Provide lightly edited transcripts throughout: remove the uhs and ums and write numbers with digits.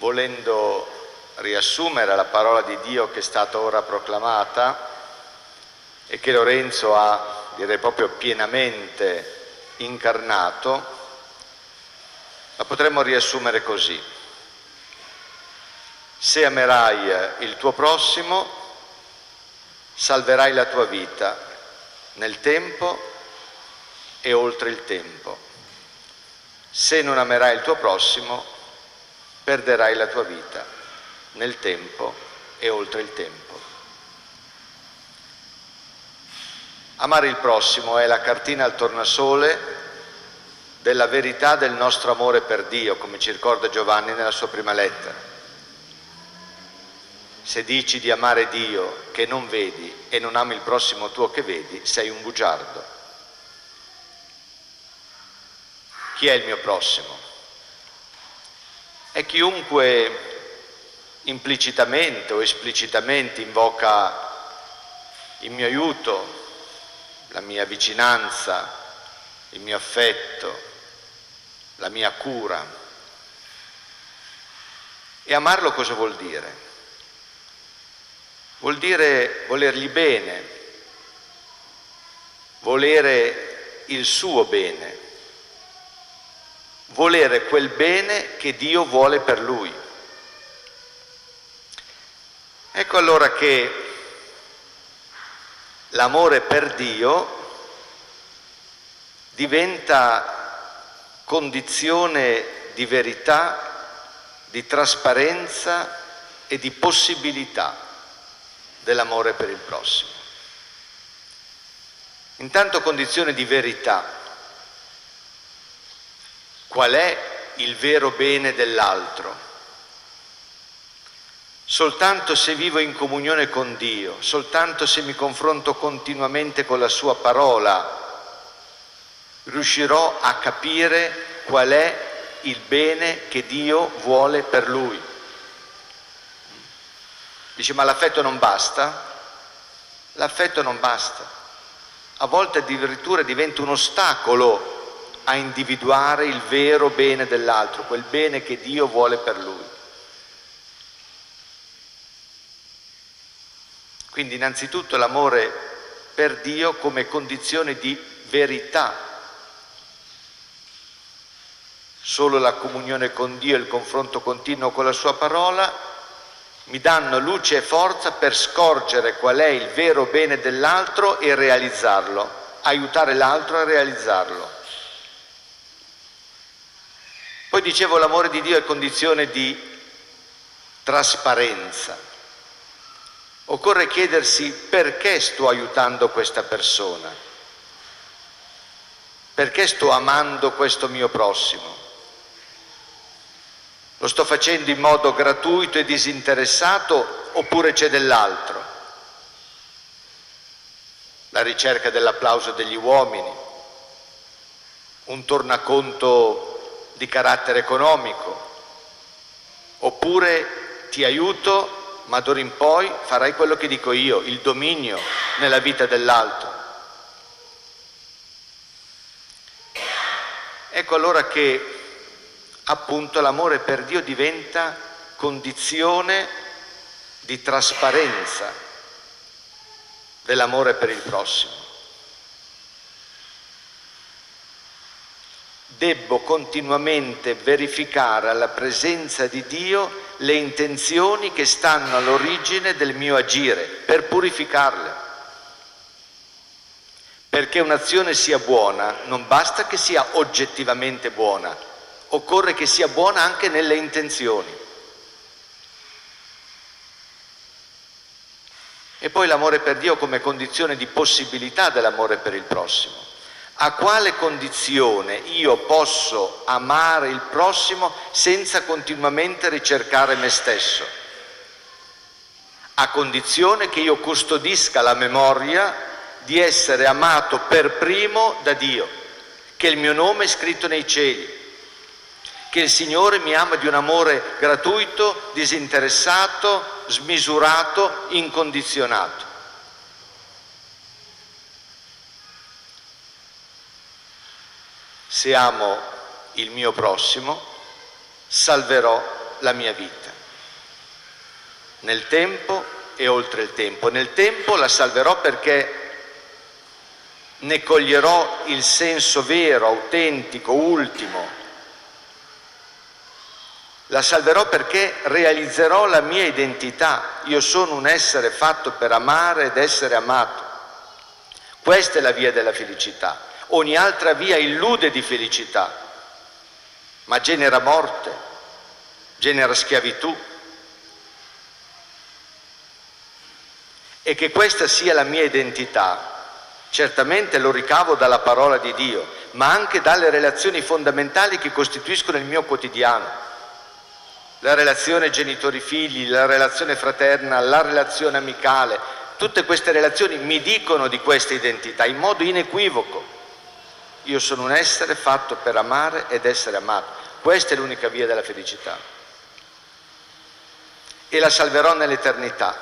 volendo riassumere la parola di Dio che è stata ora proclamata e che Lorenzo ha, direi proprio pienamente incarnato, la potremmo riassumere così: se amerai il tuo prossimo, salverai la tua vita nel tempo e oltre il tempo. Se non amerai il tuo prossimo, perderai la tua vita nel tempo e oltre il tempo. Amare il prossimo è la cartina al tornasole della verità del nostro amore per Dio, come ci ricorda Giovanni nella sua prima lettera. Se dici di amare Dio che non vedi e non ami il prossimo tuo che vedi, sei un bugiardo. Chi è il mio prossimo? È chiunque implicitamente o esplicitamente invoca il mio aiuto, la mia vicinanza, il mio affetto, la mia cura. E amarlo cosa vuol dire? Vuol dire volergli bene, volere il suo bene, volere quel bene che Dio vuole per lui. Ecco allora che l'amore per Dio diventa condizione di verità, di trasparenza e di possibilità dell'amore per il prossimo. Intanto condizione di verità. Qual è il vero bene dell'altro? Soltanto se vivo in comunione con Dio, soltanto se mi confronto continuamente con la sua parola, riuscirò a capire qual è il bene che Dio vuole per lui. Dice, ma l'affetto non basta? L'affetto non basta. A volte addirittura diventa un ostacolo a individuare il vero bene dell'altro, quel bene che Dio vuole per lui. Quindi innanzitutto l'amore per Dio come condizione di verità. Solo la comunione con Dio e il confronto continuo con la sua parola mi danno luce e forza per scorgere qual è il vero bene dell'altro e realizzarlo, aiutare l'altro a realizzarlo. Poi dicevo, l'amore di Dio è condizione di trasparenza. Occorre chiedersi perché sto aiutando questa persona, perché sto amando questo mio prossimo. Lo sto facendo in modo gratuito e disinteressato oppure c'è dell'altro? La ricerca dell'applauso degli uomini, un tornaconto di carattere economico, oppure ti aiuto ma d'ora in poi farai quello che dico io, il dominio nella vita dell'altro. Ecco allora che appunto l'amore per Dio diventa condizione di trasparenza dell'amore per il prossimo. Debbo continuamente verificare alla presenza di Dio le intenzioni che stanno all'origine del mio agire per purificarle. Perché un'azione sia buona non basta che sia oggettivamente buona, occorre che sia buona anche nelle intenzioni. E poi l'amore per Dio come condizione di possibilità dell'amore per il prossimo. A quale condizione io posso amare il prossimo senza continuamente ricercare me stesso? A condizione che io custodisca la memoria di essere amato per primo da Dio, che il mio nome è scritto nei cieli, che il Signore mi ama di un amore gratuito, disinteressato, smisurato, incondizionato. Se amo il mio prossimo, salverò la mia vita, nel tempo e oltre il tempo. Nel tempo la salverò perché ne coglierò il senso vero, autentico, ultimo. La salverò perché realizzerò la mia identità. Io sono un essere fatto per amare ed essere amato. Questa è la via della felicità. Ogni altra via illude di felicità, ma genera morte, genera schiavitù. E che questa sia la mia identità, certamente lo ricavo dalla parola di Dio, ma anche dalle relazioni fondamentali che costituiscono il mio quotidiano. La relazione genitori-figli, la relazione fraterna, la relazione amicale, tutte queste relazioni mi dicono di questa identità in modo inequivoco. Io sono un essere fatto per amare ed essere amato. Questa è l'unica via della felicità. E la salverò nell'eternità,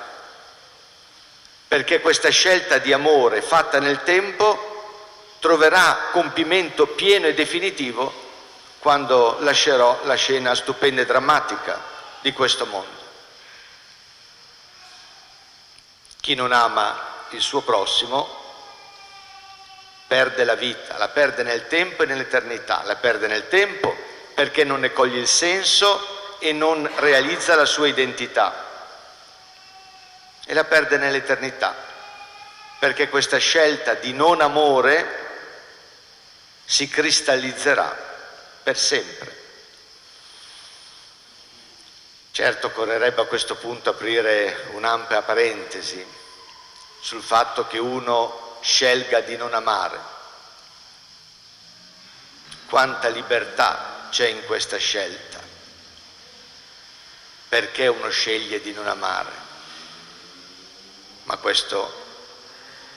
perché questa scelta di amore fatta nel tempo troverà compimento pieno e definitivo quando lascerò la scena stupenda e drammatica di questo mondo. Chi non ama il suo prossimo perde la vita, la perde nel tempo e nell'eternità. La perde nel tempo perché non ne coglie il senso e non realizza la sua identità. E la perde nell'eternità perché questa scelta di non amore si cristallizzerà per sempre. Certo, occorrerebbe a questo punto aprire un'ampia parentesi sul fatto che uno scelga di non amare. Quanta libertà c'è in questa scelta? Perché uno sceglie di non amare? Ma questo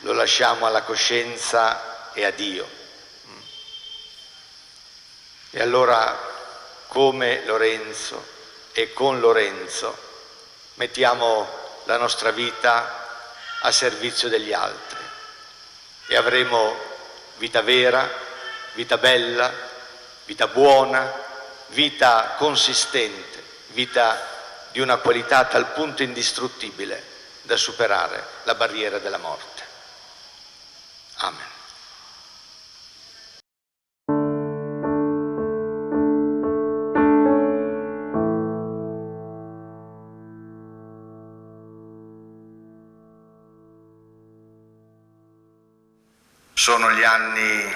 lo lasciamo alla coscienza e a Dio. E allora, come Lorenzo e con Lorenzo, mettiamo la nostra vita a servizio degli altri e avremo vita vera, vita bella, vita buona, vita consistente, vita di una qualità a tal punto indistruttibile da superare la barriera della morte. Amen. Sono gli anni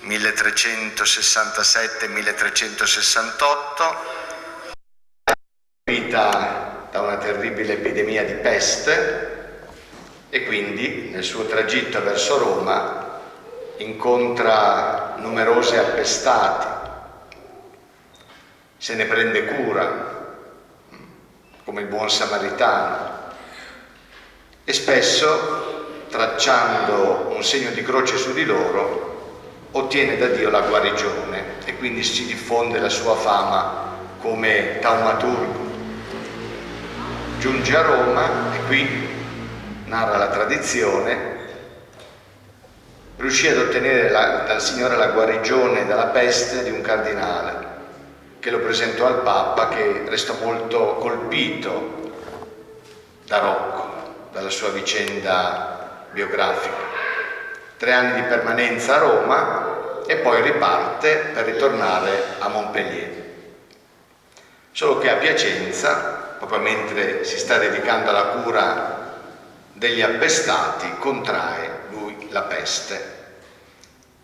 1367-1368, vita da una terribile epidemia di peste e quindi nel suo tragitto verso Roma incontra numerosi appestati, se ne prende cura come il buon samaritano e spesso, tracciando un segno di croce su di loro, ottiene da Dio la guarigione e quindi si diffonde la sua fama come taumaturgo. Giunge a Roma e qui, narra la tradizione, riuscì ad ottenere dal Signore la guarigione dalla peste di un cardinale che lo presentò al Papa, che restò molto colpito da Rocco, dalla sua vicenda biografica. 3 anni di permanenza a Roma e poi riparte per ritornare a Montpellier. Solo che a Piacenza, proprio mentre si sta dedicando alla cura degli appestati, contrae lui la peste.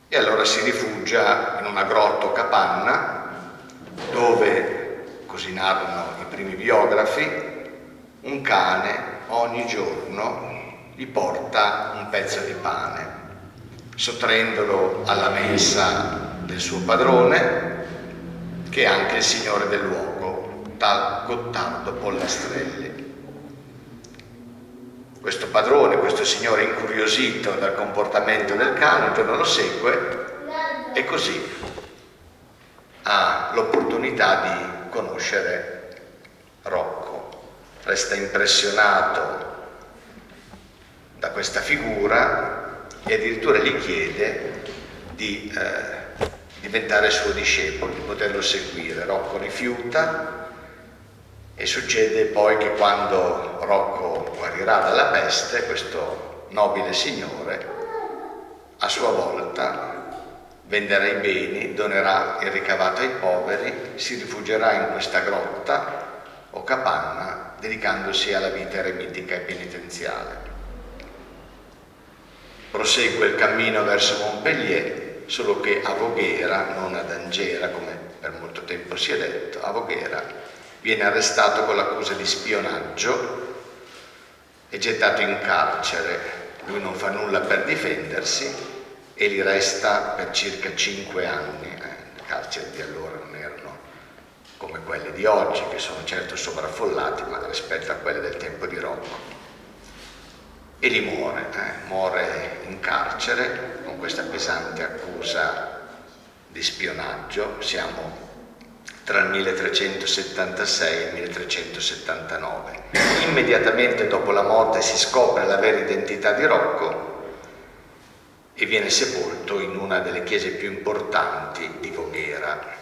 E allora si rifugia in una grotta o capanna dove, così narrano i primi biografi, un cane ogni giorno gli porta un pezzo di pane, sottraendolo alla mensa del suo padrone, che è anche il signore del luogo, tal Gottardo Pollastrelli. Questo padrone, questo signore incuriosito dal comportamento del cane, un giorno lo segue e così ha l'opportunità di conoscere Rocco. Resta impressionato da questa figura e addirittura gli chiede di diventare suo discepolo, di poterlo seguire. Rocco rifiuta E succede poi che quando Rocco guarirà dalla peste, questo nobile signore a sua volta venderà i beni, donerà il ricavato ai poveri, si rifugierà in questa grotta o capanna dedicandosi alla vita eremitica e penitenziale. Prosegue il cammino verso Montpellier, solo che a Voghera, non ad Angera come per molto tempo si è detto, a Voghera viene arrestato con l'accusa di spionaggio e gettato in carcere. Lui non fa nulla per difendersi e li resta per circa 5 anni. Le carceri di allora non erano come quelle di oggi, che sono certo sovraffollati, ma rispetto a quelle del tempo di Rocco. E lì muore in carcere con questa pesante accusa di spionaggio. Siamo tra il 1376 e il 1379. Immediatamente dopo la morte si scopre la vera identità di Rocco e viene sepolto in una delle chiese più importanti di Voghera.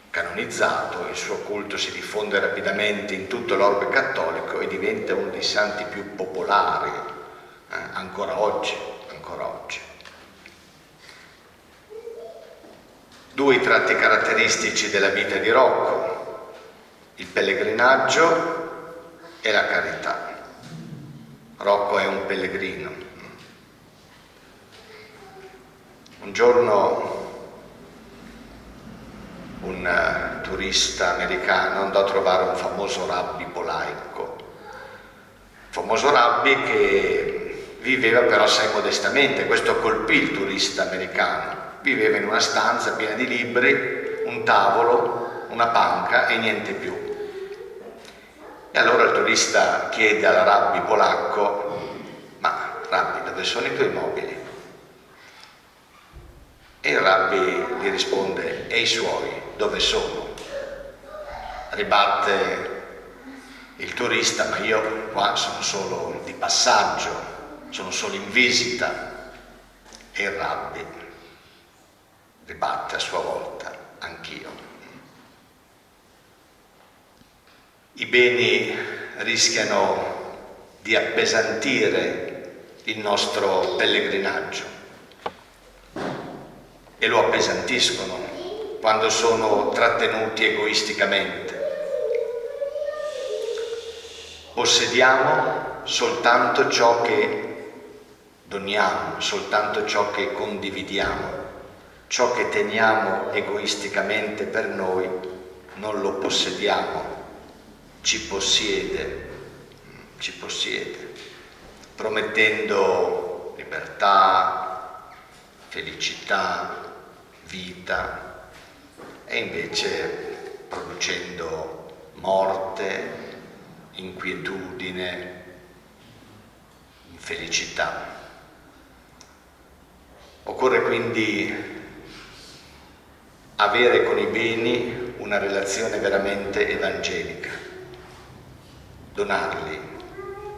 Canonizzato, il suo culto si diffonde rapidamente in tutto l'orbe cattolico e diventa uno dei santi più popolari, ancora oggi. 2 i tratti caratteristici della vita di Rocco: il pellegrinaggio e la carità. Rocco è un pellegrino. Un giorno un turista americano andò a trovare un famoso rabbi polacco, famoso rabbi che viveva però assai modestamente. Questo colpì il turista americano. Viveva in una stanza piena di libri, un tavolo, una panca e niente più. E allora il turista chiede al rabbi polacco: ma rabbi, dove sono i tuoi mobili? E il rabbi gli risponde: e i suoi dove sono? Ribatte il turista: ma io qua sono solo di passaggio, sono solo in visita. E il rabbi ribatte a sua volta: anch'io. I beni rischiano di appesantire il nostro pellegrinaggio e lo appesantiscono quando sono trattenuti egoisticamente. Possediamo soltanto ciò che doniamo, soltanto ciò che condividiamo. Ciò che teniamo egoisticamente per noi non lo possediamo, ci possiede, promettendo libertà, felicità, vita, e invece producendo morte, inquietudine, infelicità. Occorre quindi avere con i beni una relazione veramente evangelica, donarli,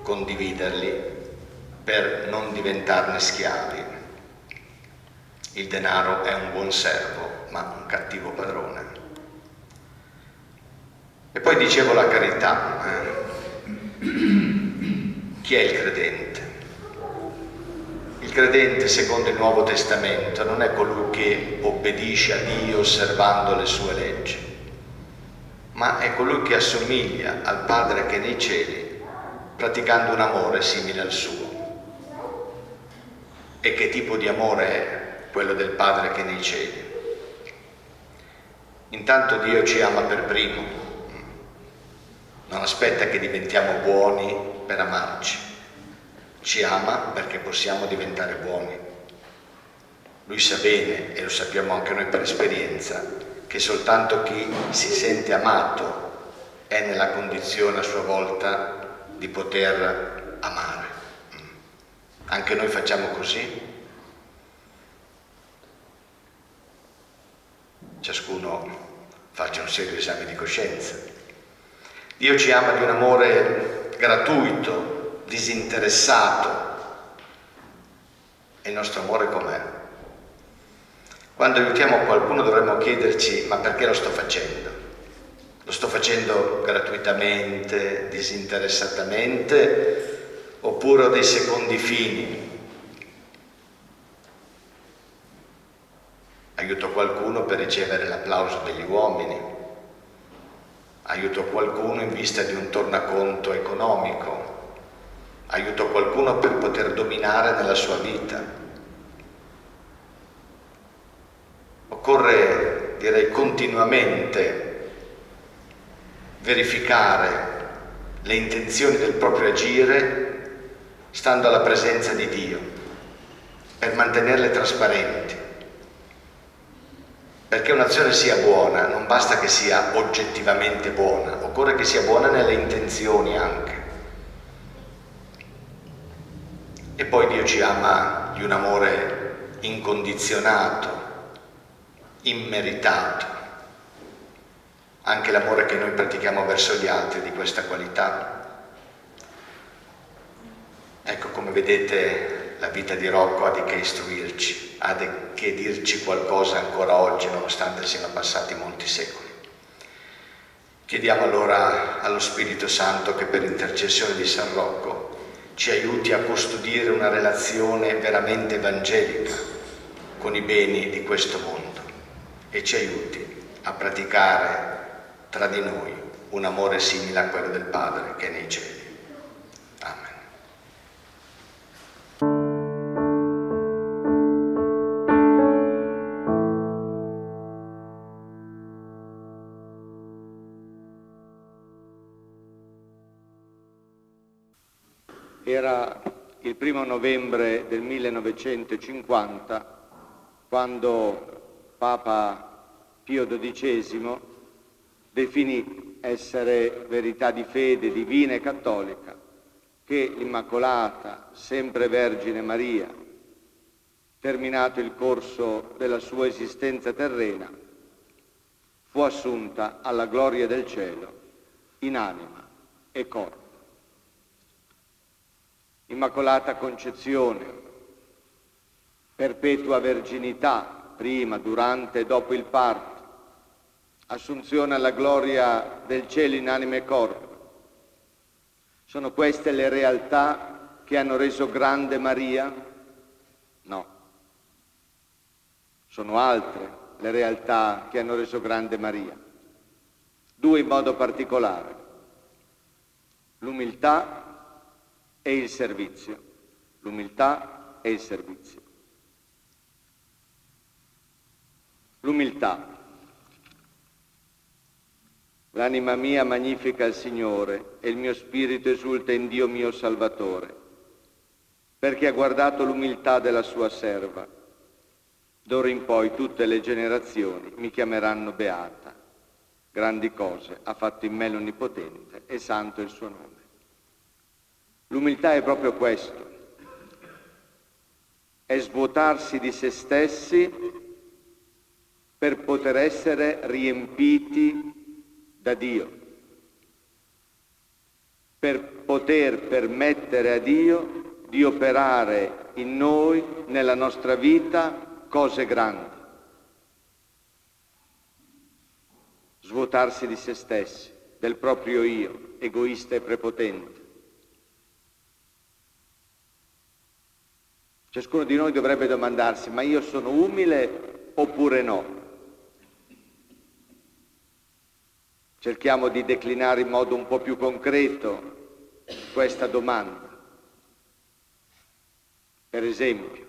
condividerli per non diventarne schiavi. Il denaro è un buon servo, ma un cattivo padrone. E poi dicevo la carità. Chi è il credente? Il credente, secondo il Nuovo Testamento, non è colui che obbedisce a Dio osservando le sue leggi, ma è colui che assomiglia al Padre che è nei cieli, praticando un amore simile al suo. E che tipo di amore è quello del Padre che è nei cieli? Intanto Dio ci ama per primo, non aspetta che diventiamo buoni per amarci. Ci ama perché possiamo diventare buoni. Lui sa bene, e lo sappiamo anche noi per esperienza, che soltanto chi si sente amato è nella condizione a sua volta di poter amare. Anche noi facciamo così? Ciascuno faccia un serio esame di coscienza. Dio ci ama di un amore gratuito, disinteressato. E il nostro amore com'è? Quando aiutiamo qualcuno dovremmo chiederci: ma perché lo sto facendo? Lo sto facendo gratuitamente, disinteressatamente, oppure ho dei secondi fini? Aiuto qualcuno per ricevere l'applauso degli uomini, aiuto qualcuno in vista di un tornaconto economico, aiuto qualcuno per poter dominare nella sua vita. Occorre, direi, continuamente verificare le intenzioni del proprio agire stando alla presenza di Dio, per mantenerle trasparenti. Perché un'azione sia buona non basta che sia oggettivamente buona, occorre che sia buona nelle intenzioni anche. E poi Dio ci ama di un amore incondizionato, immeritato. Anche l'amore che noi pratichiamo verso gli altri è di questa qualità. Ecco, come vedete, la vita di Rocco ha di che istruirci, ha di che dirci qualcosa ancora oggi, nonostante siano passati molti secoli. Chiediamo allora allo Spirito Santo che per intercessione di San Rocco ci aiuti a custodire una relazione veramente evangelica con i beni di questo mondo e ci aiuti a praticare tra di noi un amore simile a quello del Padre che è nei cieli. Amen. Era il 1° novembre del 1950 quando Papa Pio XII definì essere verità di fede divina e cattolica che l'Immacolata, sempre Vergine Maria, terminato il corso della sua esistenza terrena, fu assunta alla gloria del cielo in anima e corpo. Immacolata Concezione, perpetua verginità, prima, durante e dopo il parto, assunzione alla gloria del cielo in anima e corpo. Sono queste le realtà che hanno reso grande Maria? No. Sono altre le realtà che hanno reso grande Maria. Due in modo particolare: l'umiltà e il servizio. L'umiltà e il servizio. L'umiltà. L'anima mia magnifica il Signore e il mio spirito esulta in Dio mio Salvatore, perché ha guardato l'umiltà della sua serva. D'ora in poi tutte le generazioni mi chiameranno beata. Grandi cose ha fatto in me l'Onnipotente e santo è il suo nome. L'umiltà è proprio questo, è svuotarsi di se stessi per poter essere riempiti da Dio, per poter permettere a Dio di operare in noi, nella nostra vita, cose grandi. Svuotarsi di se stessi, del proprio io, egoista e prepotente. Ciascuno di noi dovrebbe domandarsi: ma io sono umile oppure no? Cerchiamo di declinare in modo un po' più concreto questa domanda. Per esempio,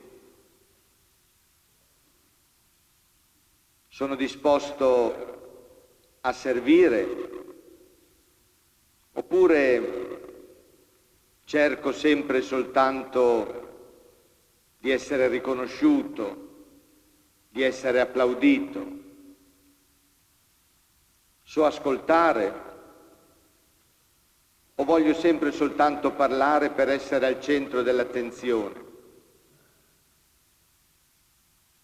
sono disposto a servire oppure cerco sempre soltanto di essere riconosciuto, di essere applaudito? So ascoltare o voglio sempre soltanto parlare per essere al centro dell'attenzione?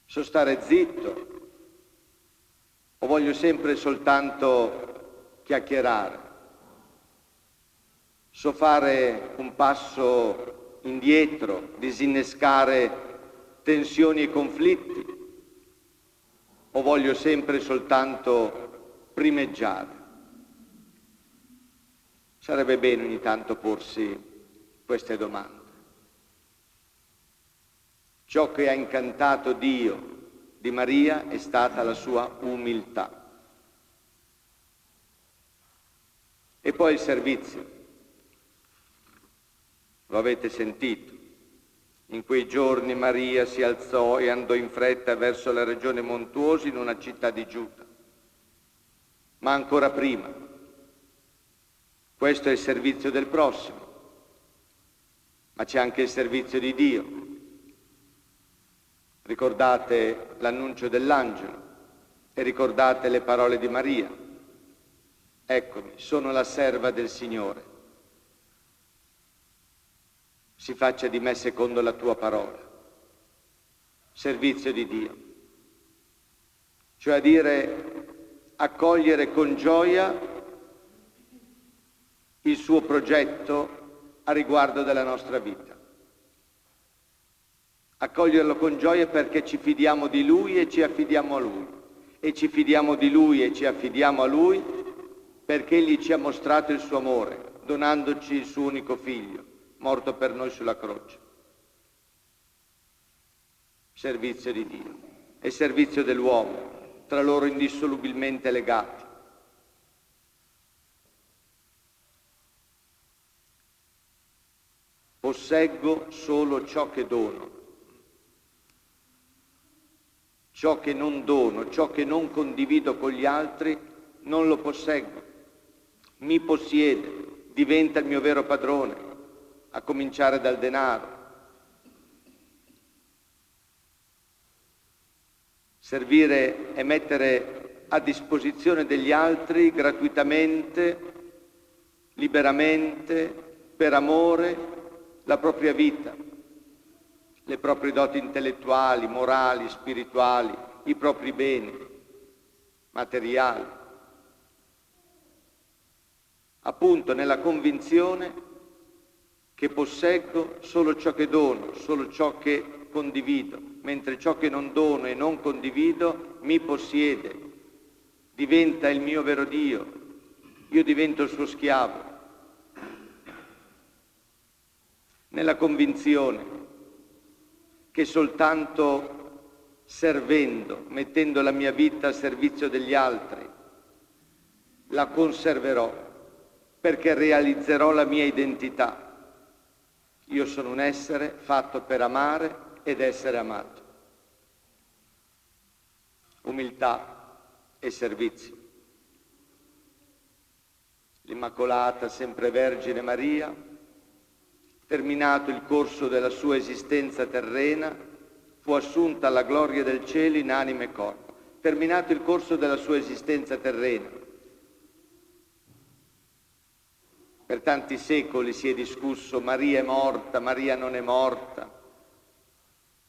So stare zitto o voglio sempre soltanto chiacchierare? So fare un passo indietro, disinnescare tensioni e conflitti, o voglio sempre soltanto primeggiare? Sarebbe bene ogni tanto porsi queste domande. Ciò che ha incantato Dio di Maria è stata la sua umiltà. E poi il servizio. Lo avete sentito. In quei giorni Maria si alzò e andò in fretta verso la regione montuosa in una città di Giuda. Ma ancora prima, questo è il servizio del prossimo, ma c'è anche il servizio di Dio. Ricordate l'annuncio dell'angelo e ricordate le parole di Maria. Eccomi, sono la serva del Signore. Si faccia di me secondo la tua parola. Servizio di Dio. Cioè a dire, accogliere con gioia il suo progetto a riguardo della nostra vita. Accoglierlo con gioia perché ci fidiamo di Lui e ci affidiamo a Lui. E ci fidiamo di Lui e ci affidiamo a Lui perché Egli ci ha mostrato il suo amore, donandoci il suo unico Figlio, morto per noi sulla croce. Servizio di Dio e servizio dell'uomo, tra loro indissolubilmente legati. Posseggo solo ciò che dono. Ciò che non dono, ciò che non condivido con gli altri, non lo posseggo. Mi possiede, diventa il mio vero padrone, a cominciare dal denaro. Servire e mettere a disposizione degli altri gratuitamente, liberamente, per amore, la propria vita, le proprie doti intellettuali, morali, spirituali, i propri beni materiali. Appunto nella convinzione che posseggo solo ciò che dono, solo ciò che condivido, mentre ciò che non dono e non condivido mi possiede, diventa il mio vero Dio, io divento il suo schiavo. Nella convinzione che soltanto servendo, mettendo la mia vita al servizio degli altri, la conserverò, perché realizzerò la mia identità. Io sono un essere fatto per amare ed essere amato. Umiltà e servizio. L'Immacolata, sempre Vergine Maria, terminato il corso della sua esistenza terrena, fu assunta alla gloria del cielo in anima e corpo. Terminato il corso della sua esistenza terrena. Per tanti secoli si è discusso Maria è morta, Maria non è morta.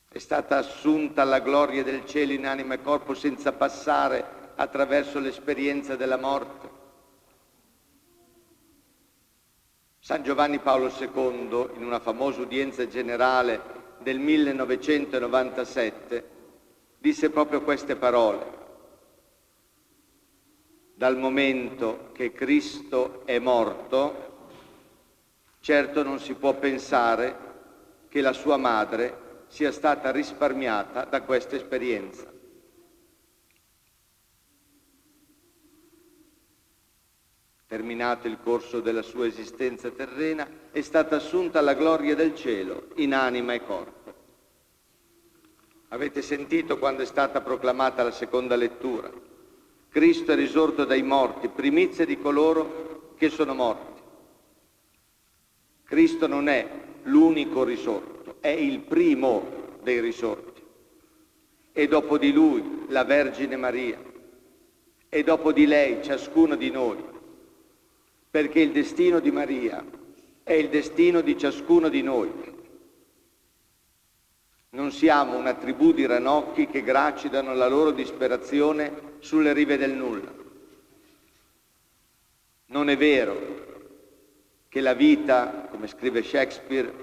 È stata assunta alla gloria del cielo in anima e corpo senza passare attraverso l'esperienza della morte. San Giovanni Paolo II, in una famosa udienza generale del 1997, disse proprio queste parole. Dal momento che Cristo è morto, certo non si può pensare che la sua madre sia stata risparmiata da questa esperienza. Terminato il corso della sua esistenza terrena, è stata assunta alla gloria del cielo, in anima e corpo. Avete sentito quando è stata proclamata la seconda lettura? Cristo è risorto dai morti, primizia di coloro che sono morti. Cristo non è l'unico risorto, è il primo dei risorti. E dopo di Lui la Vergine Maria, e dopo di lei ciascuno di noi, perché il destino di Maria è il destino di ciascuno di noi. Non siamo una tribù di ranocchi che gracidano la loro disperazione sulle rive del nulla. Non è vero che la vita, come scrive Shakespeare,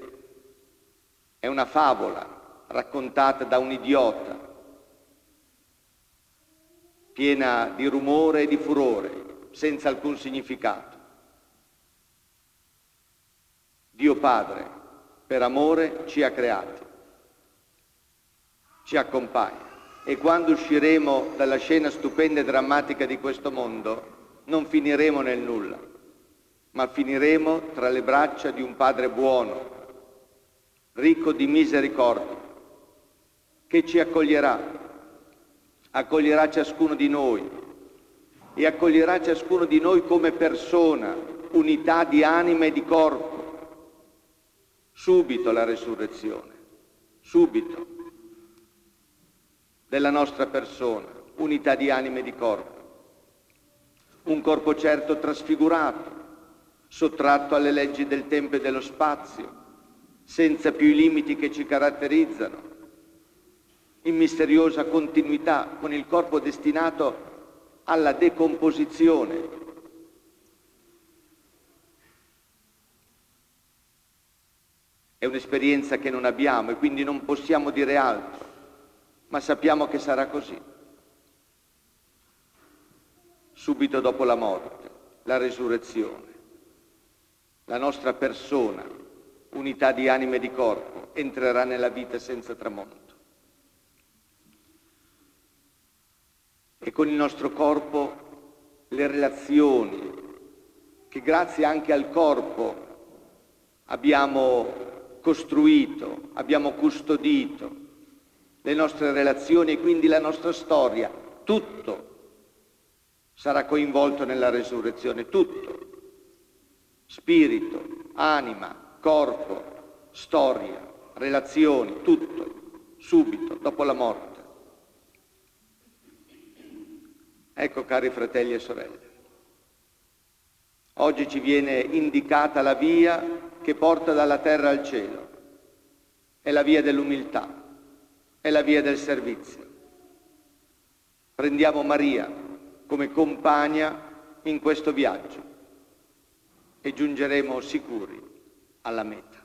è una favola raccontata da un idiota, piena di rumore e di furore, senza alcun significato. Dio Padre, per amore, ci ha creati, ci accompagna. E quando usciremo dalla scena stupenda e drammatica di questo mondo, non finiremo nel nulla, ma finiremo tra le braccia di un Padre buono, ricco di misericordia, che ci accoglierà ciascuno di noi e accoglierà ciascuno di noi come persona, unità di anima e di corpo. Subito la resurrezione, subito, della nostra persona, unità di anima e di corpo. Un corpo certo trasfigurato, sottratto alle leggi del tempo e dello spazio, senza più i limiti che ci caratterizzano, in misteriosa continuità con il corpo destinato alla decomposizione. È un'esperienza che non abbiamo e quindi non possiamo dire altro, ma sappiamo che sarà così. Subito dopo la morte, la resurrezione, la nostra persona, unità di anima e di corpo, entrerà nella vita senza tramonto. E con il nostro corpo le relazioni, che grazie anche al corpo abbiamo costruito, abbiamo custodito, le nostre relazioni e quindi la nostra storia, tutto sarà coinvolto nella resurrezione, tutto. Spirito, anima, corpo, storia, relazioni, tutto, subito, dopo la morte. Ecco, cari fratelli e sorelle, oggi ci viene indicata la via che porta dalla terra al cielo. È la via dell'umiltà, è la via del servizio. Prendiamo Maria come compagna in questo viaggio e giungeremo sicuri alla meta.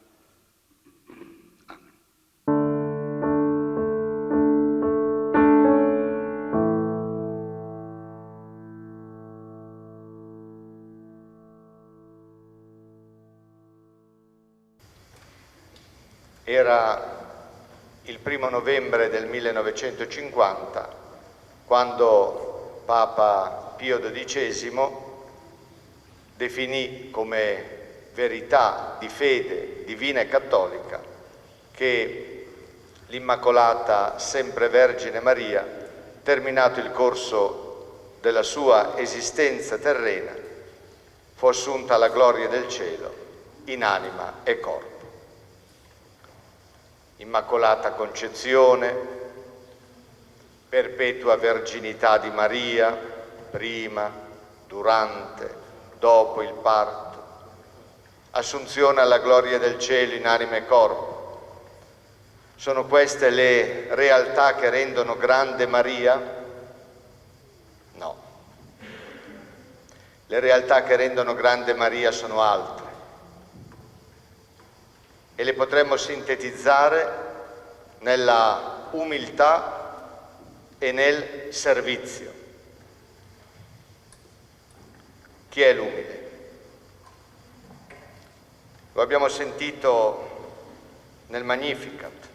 Era il 1° novembre del 1950 quando Papa Pio XII definì come verità di fede divina e cattolica che l'Immacolata Sempre Vergine Maria, terminato il corso della sua esistenza terrena, fu assunta alla gloria del cielo in anima e corpo. Immacolata Concezione, perpetua verginità di Maria, prima, durante, dopo il parto, assunzione alla gloria del cielo in anima e corpo. Sono queste le realtà che rendono grande Maria? No. Le realtà che rendono grande Maria sono altre. E le potremmo sintetizzare nella umiltà e nel servizio. Chi è l'umile? Lo abbiamo sentito nel Magnificat.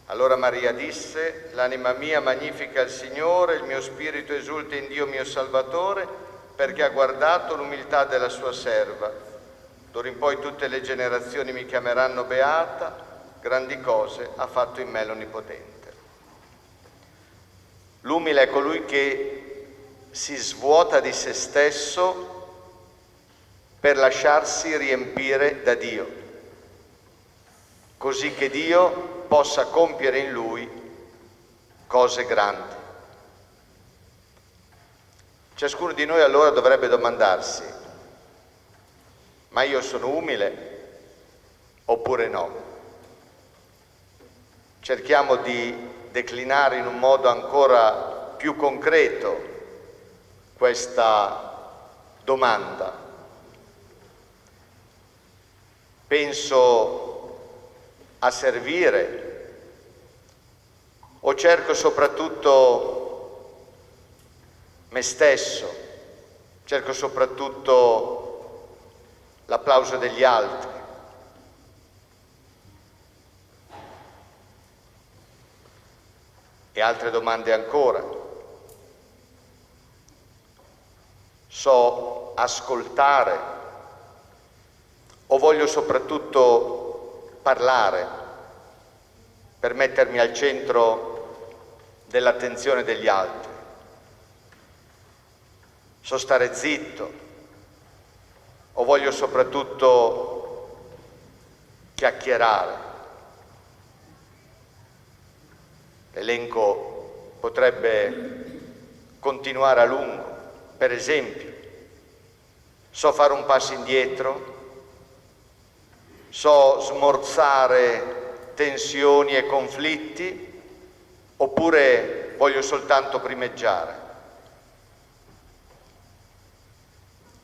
Allora Maria disse: l'anima mia magnifica il Signore, il mio spirito esulta in Dio mio Salvatore, perché ha guardato l'umiltà della sua serva. D'ora in poi tutte le generazioni mi chiameranno beata, grandi cose ha fatto in me l'Onnipotente. L'umile è colui che si svuota di se stesso per lasciarsi riempire da Dio, così che Dio possa compiere in lui cose grandi. Ciascuno di noi allora dovrebbe domandarsi: ma io sono umile oppure no? Cerchiamo di declinare in un modo ancora più concreto questa domanda. Penso a servire o cerco soprattutto me stesso, cerco soprattutto l'applauso degli altri? E altre domande ancora. So ascoltare o voglio soprattutto parlare per mettermi al centro dell'attenzione degli altri? So stare zitto o voglio soprattutto chiacchierare? L'elenco potrebbe continuare a lungo. Per esempio, so fare un passo indietro, so smorzare tensioni e conflitti, oppure voglio soltanto primeggiare?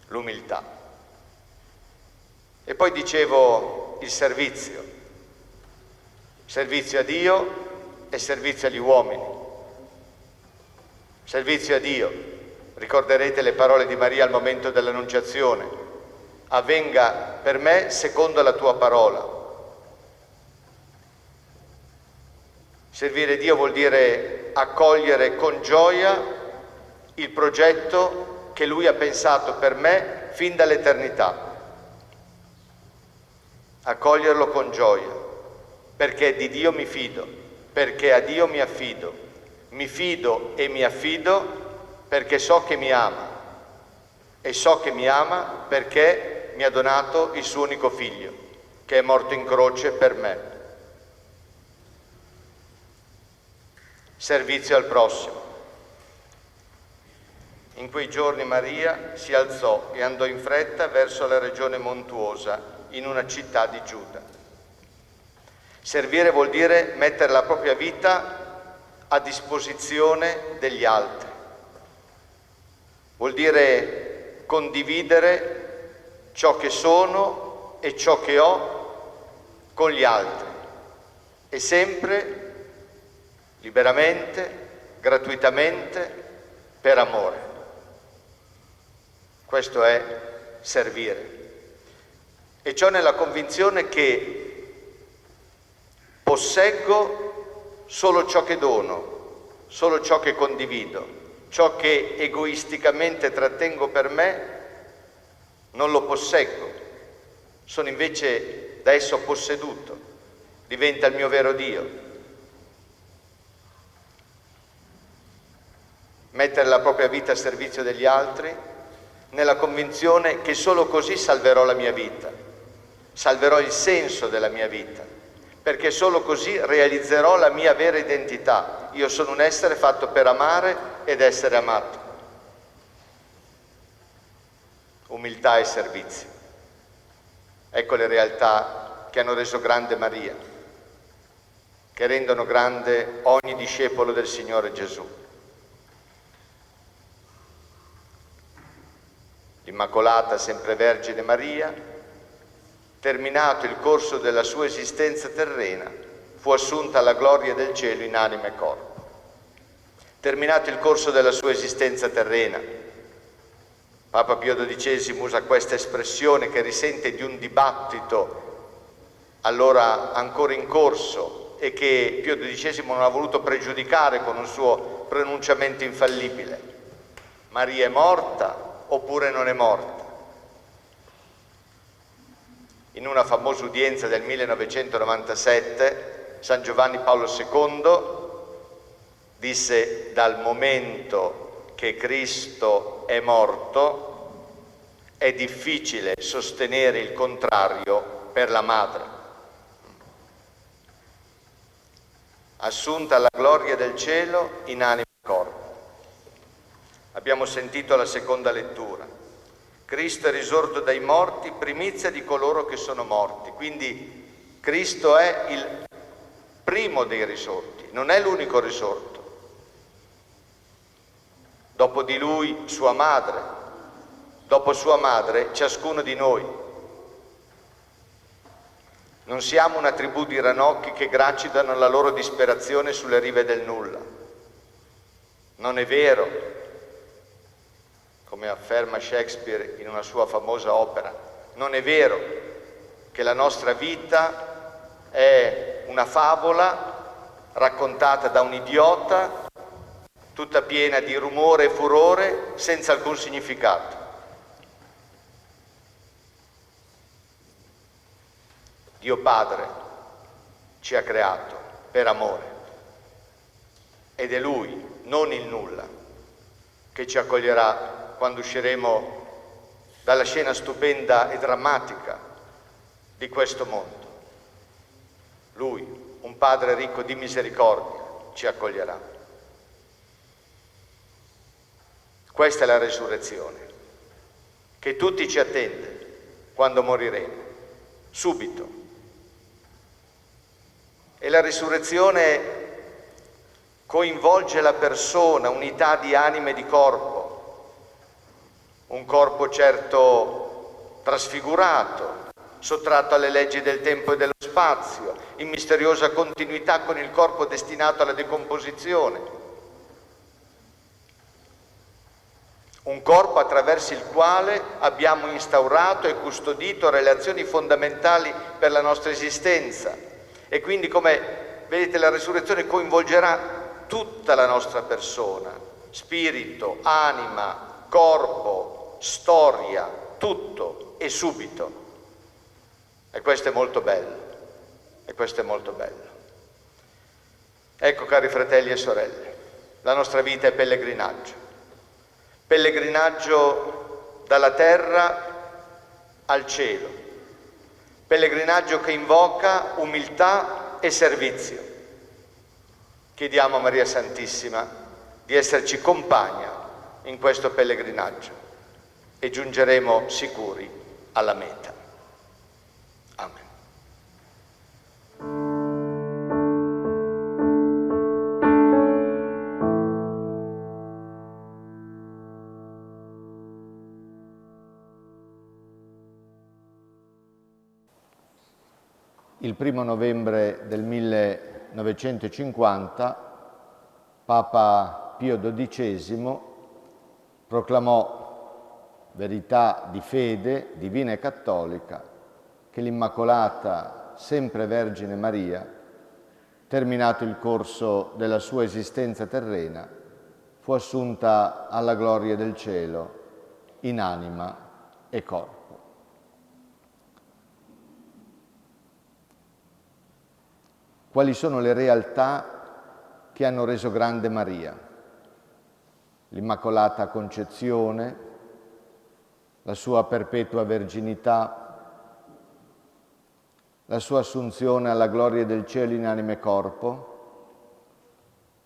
L'umiltà. E poi dicevo il servizio a Dio e servizio agli uomini. Servizio a Dio. Ricorderete le parole di Maria al momento dell'Annunciazione. Avvenga per me secondo la tua parola. Servire Dio vuol dire accogliere con gioia il progetto che Lui ha pensato per me fin dall'eternità. Accoglierlo con gioia, perché di Dio mi fido. Perché a Dio mi fido e mi affido perché so che mi ama e so che mi ama perché mi ha donato il suo unico figlio che è morto in croce per me. Servizio al prossimo. In quei giorni Maria si alzò e andò in fretta verso la regione montuosa in una città di Giuda. Servire vuol dire mettere la propria vita a disposizione degli altri. Vuol dire condividere ciò che sono e ciò che ho con gli altri. E sempre, liberamente, gratuitamente, per amore. Questo è servire. E ciò nella convinzione che posseggo solo ciò che dono, solo ciò che condivido, ciò che egoisticamente trattengo per me non lo posseggo, sono invece da esso posseduto, diventa il mio vero Dio. Mettere la propria vita a servizio degli altri nella convinzione che solo così salverò la mia vita, salverò il senso della mia vita, perché solo così realizzerò la mia vera identità. Io sono un essere fatto per amare ed essere amato. Umiltà e servizio. Ecco le realtà che hanno reso grande Maria, che rendono grande ogni discepolo del Signore Gesù. L'Immacolata Sempre Vergine Maria, terminato il corso della sua esistenza terrena, fu assunta alla gloria del cielo in anima e corpo. Terminato il corso della sua esistenza terrena, Papa Pio XII usa questa espressione che risente di un dibattito allora ancora in corso e che Pio XII non ha voluto pregiudicare con un suo pronunciamento infallibile. Maria è morta oppure non è morta? In una famosa udienza del 1997, San Giovanni Paolo II disse: dal momento che Cristo è morto è difficile sostenere il contrario per la madre. Assunta alla gloria del cielo in anima e corpo. Abbiamo sentito la seconda lettura. Cristo è risorto dai morti, primizia di coloro che sono morti. Quindi Cristo è il primo dei risorti, non è l'unico risorto. Dopo di lui sua madre, dopo sua madre ciascuno di noi. Non siamo una tribù di ranocchi che gracidano la loro disperazione sulle rive del nulla. Non è vero, come afferma Shakespeare in una sua famosa opera, non è vero che la nostra vita è una favola raccontata da un idiota, tutta piena di rumore e furore, senza alcun significato. Dio Padre ci ha creato per amore ed è Lui, non il nulla, che ci accoglierà quando usciremo dalla scena stupenda e drammatica di questo mondo. Lui, un Padre ricco di misericordia, ci accoglierà. Questa è la resurrezione, che tutti ci attende quando moriremo, subito. E la risurrezione coinvolge la persona, unità di anima e di corpo, un corpo certo trasfigurato, sottratto alle leggi del tempo e dello spazio, in misteriosa continuità con il corpo destinato alla decomposizione. Un corpo attraverso il quale abbiamo instaurato e custodito relazioni fondamentali per la nostra esistenza. E quindi, come vedete, la risurrezione coinvolgerà tutta la nostra persona, spirito, anima, corpo, storia, tutto e subito. E questo è molto bello, e questo è molto bello. Ecco, cari fratelli e sorelle, la nostra vita è pellegrinaggio. Pellegrinaggio dalla terra al cielo. Pellegrinaggio che invoca umiltà e servizio. Chiediamo a Maria Santissima di esserci compagna in questo pellegrinaggio e giungeremo sicuri alla meta. Amen. Il 1° novembre del 1950 Papa Pio XII proclamò verità di fede divina e cattolica che l'Immacolata Sempre Vergine Maria, terminato il corso della sua esistenza terrena, fu assunta alla gloria del cielo in anima e corpo. Quali sono le realtà che hanno reso grande Maria? L'Immacolata Concezione, la sua perpetua verginità, la sua assunzione alla gloria del cielo in anima e corpo?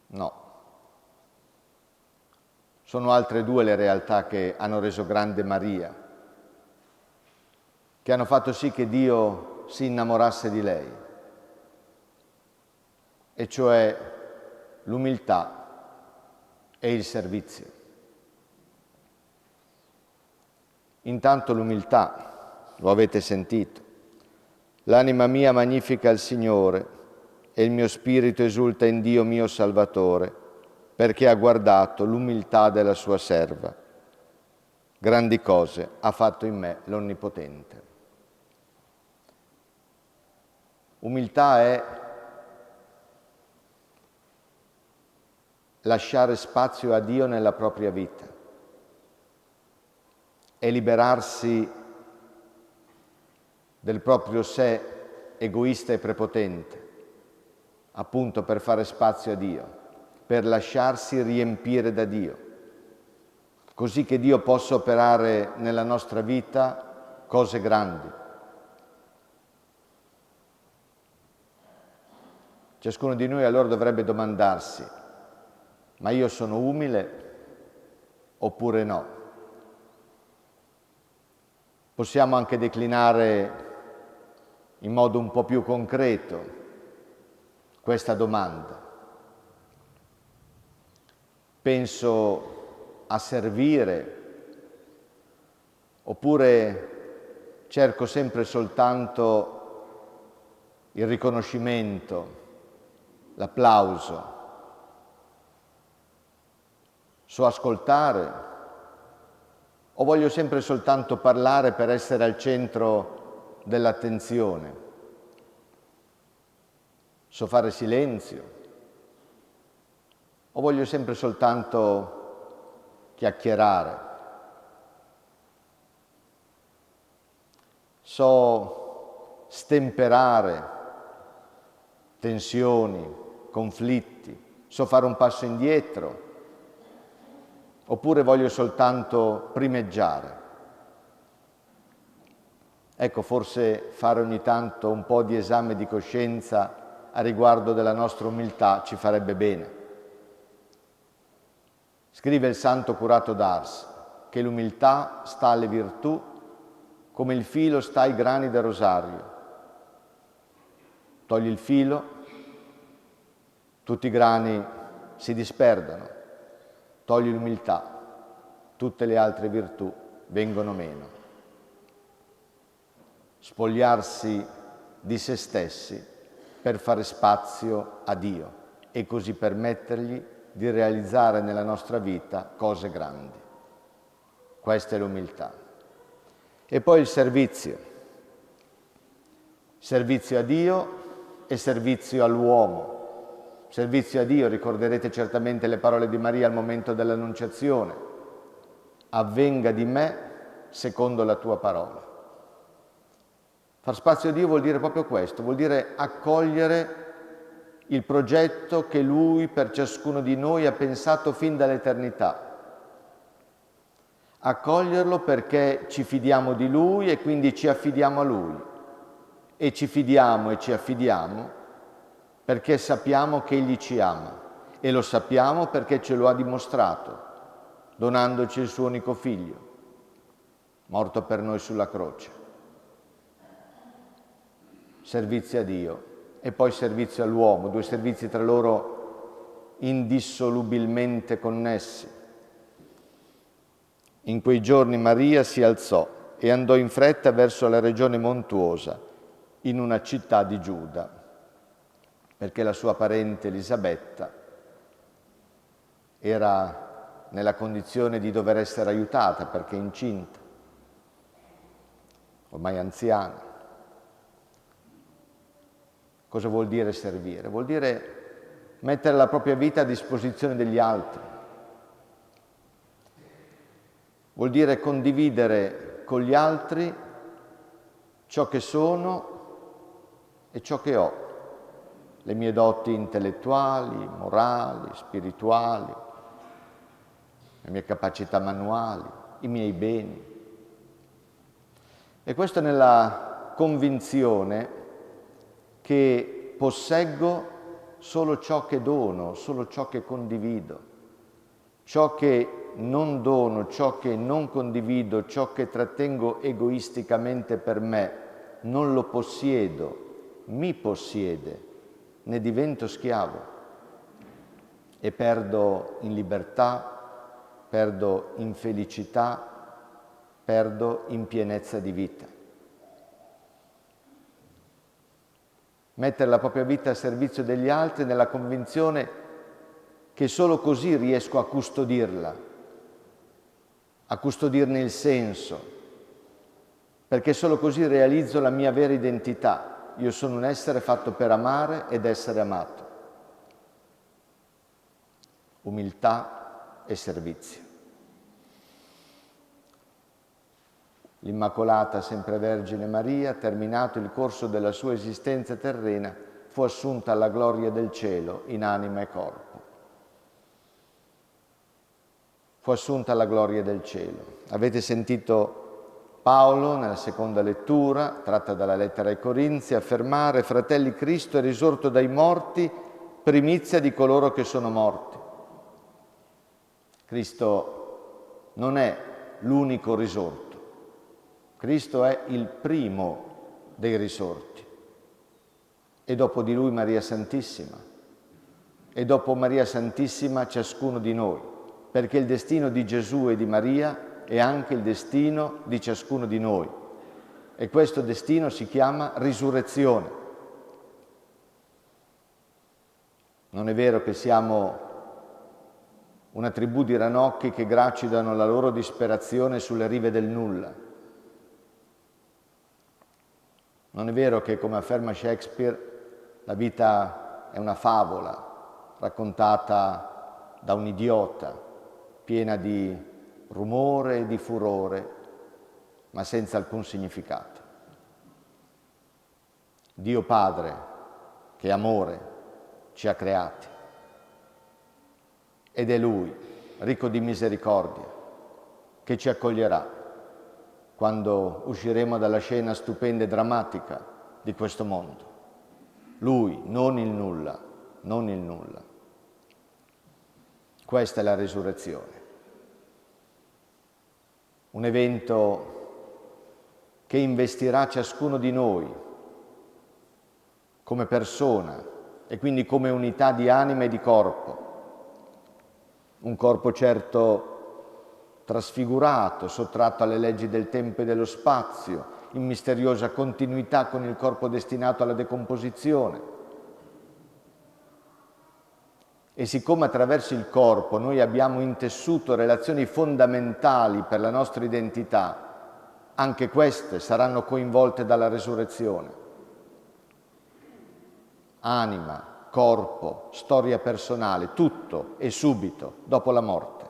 No. Sono altre due le realtà che hanno reso grande Maria, che hanno fatto sì che Dio si innamorasse di lei, e cioè l'umiltà e il servizio. Intanto l'umiltà, lo avete sentito. L'anima mia magnifica il Signore e il mio spirito esulta in Dio mio Salvatore, perché ha guardato l'umiltà della sua serva. Grandi cose ha fatto in me l'Onnipotente. Umiltà è lasciare spazio a Dio nella propria vita e liberarsi del proprio sé egoista e prepotente, appunto per fare spazio a Dio, per lasciarsi riempire da Dio, così che Dio possa operare nella nostra vita cose grandi. Ciascuno di noi allora dovrebbe domandarsi: ma io sono umile oppure no? Possiamo anche declinare in modo un po' più concreto questa domanda. Penso a servire oppure cerco sempre soltanto il riconoscimento, l'applauso? So ascoltare o voglio sempre soltanto parlare per essere al centro dell'attenzione? So fare silenzio o voglio sempre soltanto chiacchierare? So stemperare tensioni, conflitti, so fare un passo indietro, oppure voglio soltanto primeggiare? Ecco, forse fare ogni tanto un po' di esame di coscienza a riguardo della nostra umiltà ci farebbe bene. Scrive il santo curato d'Ars che l'umiltà sta alle virtù come il filo sta ai grani del rosario. Togli il filo, tutti i grani si disperdono. Togli l'umiltà, tutte le altre virtù vengono meno. Spogliarsi di se stessi per fare spazio a Dio e così permettergli di realizzare nella nostra vita cose grandi. Questa è l'umiltà. E poi il servizio. Servizio a Dio e servizio all'uomo. Servizio a Dio, ricorderete certamente le parole di Maria al momento dell'Annunciazione. Avvenga di me secondo la tua parola. Far spazio a Dio vuol dire proprio questo, vuol dire accogliere il progetto che Lui per ciascuno di noi ha pensato fin dall'eternità. Accoglierlo perché ci fidiamo di Lui e quindi ci affidiamo a Lui. E ci fidiamo e ci affidiamo perché sappiamo che Egli ci ama e lo sappiamo perché ce lo ha dimostrato, donandoci il suo unico Figlio, morto per noi sulla croce. Servizio a Dio e poi servizio all'uomo, due servizi tra loro indissolubilmente connessi. In quei giorni Maria si alzò e andò in fretta verso la regione montuosa, in una città di Giuda, perché la sua parente Elisabetta era nella condizione di dover essere aiutata perché è incinta, ormai anziana. Cosa vuol dire servire? Vuol dire mettere la propria vita a disposizione degli altri. Vuol dire condividere con gli altri ciò che sono e ciò che ho, le mie doti intellettuali, morali, spirituali, le mie capacità manuali, i miei beni. E questo nella convinzione che posseggo solo ciò che dono, solo ciò che condivido, ciò che non dono, ciò che non condivido, ciò che trattengo egoisticamente per me, non lo possiedo, mi possiede, ne divento schiavo e perdo in libertà, perdo in felicità, perdo in pienezza di vita. Mettere la propria vita al servizio degli altri nella convinzione che solo così riesco a custodirla, a custodirne il senso, perché solo così realizzo la mia vera identità. Io sono un essere fatto per amare ed essere amato. Umiltà e servizio. L'Immacolata Sempre Vergine Maria, terminato il corso della sua esistenza terrena, fu assunta alla gloria del cielo in anima e corpo. Fu assunta alla gloria del cielo. Avete sentito Paolo, nella seconda lettura, tratta dalla lettera ai Corinzi, affermare: fratelli, Cristo è risorto dai morti, primizia di coloro che sono morti. Cristo non è l'unico risorto. Cristo è il primo dei risorti. E dopo di Lui Maria Santissima. E dopo Maria Santissima ciascuno di noi. Perché il destino di Gesù e di Maria è anche il destino di ciascuno di noi. E questo destino si chiama risurrezione. Non è vero che siamo una tribù di ranocchi che gracidano la loro disperazione sulle rive del nulla. Non è vero che, come afferma Shakespeare, la vita è una favola raccontata da un idiota, piena di rumore e di furore, ma senza alcun significato. Dio Padre, che amore, ci ha creati. Ed è Lui, ricco di misericordia, che ci accoglierà quando usciremo dalla scena stupenda e drammatica di questo mondo. Lui, non il nulla, non il nulla. Questa è la risurrezione. Un evento che investirà ciascuno di noi come persona e quindi come unità di anima e di corpo. Un corpo certo trasfigurato, sottratto alle leggi del tempo e dello spazio, in misteriosa continuità con il corpo destinato alla decomposizione. E siccome attraverso il corpo noi abbiamo intessuto relazioni fondamentali per la nostra identità, anche queste saranno coinvolte dalla resurrezione. Anima, corpo, storia personale, tutto e subito, dopo la morte.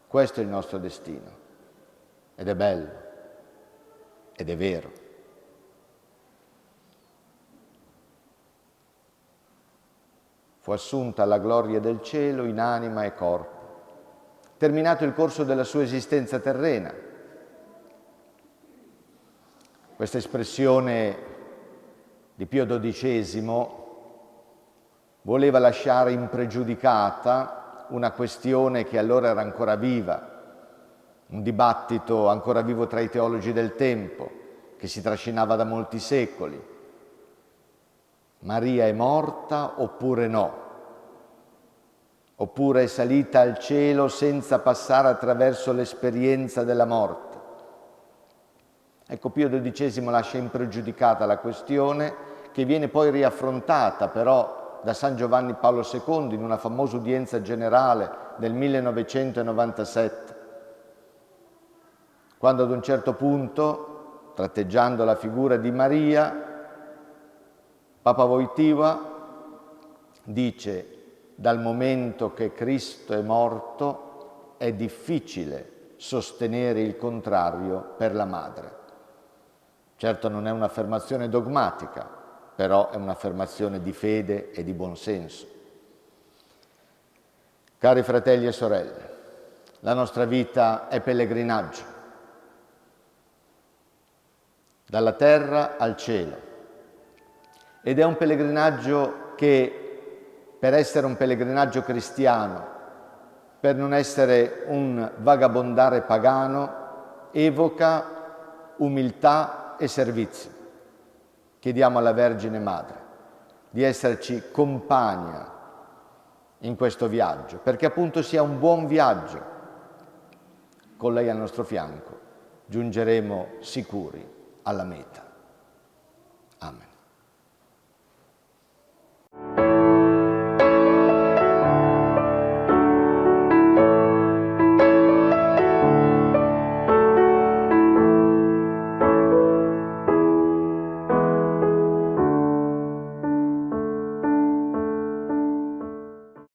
Questo è il nostro destino. Ed è bello. Ed è vero. Fu assunta alla gloria del cielo in anima e corpo. Terminato il corso della sua esistenza terrena. Questa espressione di Pio XII voleva lasciare impregiudicata una questione che allora era ancora viva, un dibattito ancora vivo tra i teologi del tempo, che si trascinava da molti secoli. Maria è morta oppure no? Oppure è salita al cielo senza passare attraverso l'esperienza della morte? Ecco, Pio XII lascia impregiudicata la questione, che viene poi riaffrontata però da San Giovanni Paolo II in una famosa udienza generale del 1997, quando ad un certo punto, tratteggiando la figura di Maria, Papa Wojtyła dice: dal momento che Cristo è morto è difficile sostenere il contrario per la madre. Certo non è un'affermazione dogmatica, però è un'affermazione di fede e di buonsenso. Cari fratelli e sorelle, la nostra vita è pellegrinaggio, dalla terra al cielo. Ed è un pellegrinaggio che, per essere un pellegrinaggio cristiano, per non essere un vagabondare pagano, evoca umiltà e servizio. Chiediamo alla Vergine Madre di esserci compagna in questo viaggio, perché appunto sia un buon viaggio. Con lei al nostro fianco giungeremo sicuri alla meta. Amen.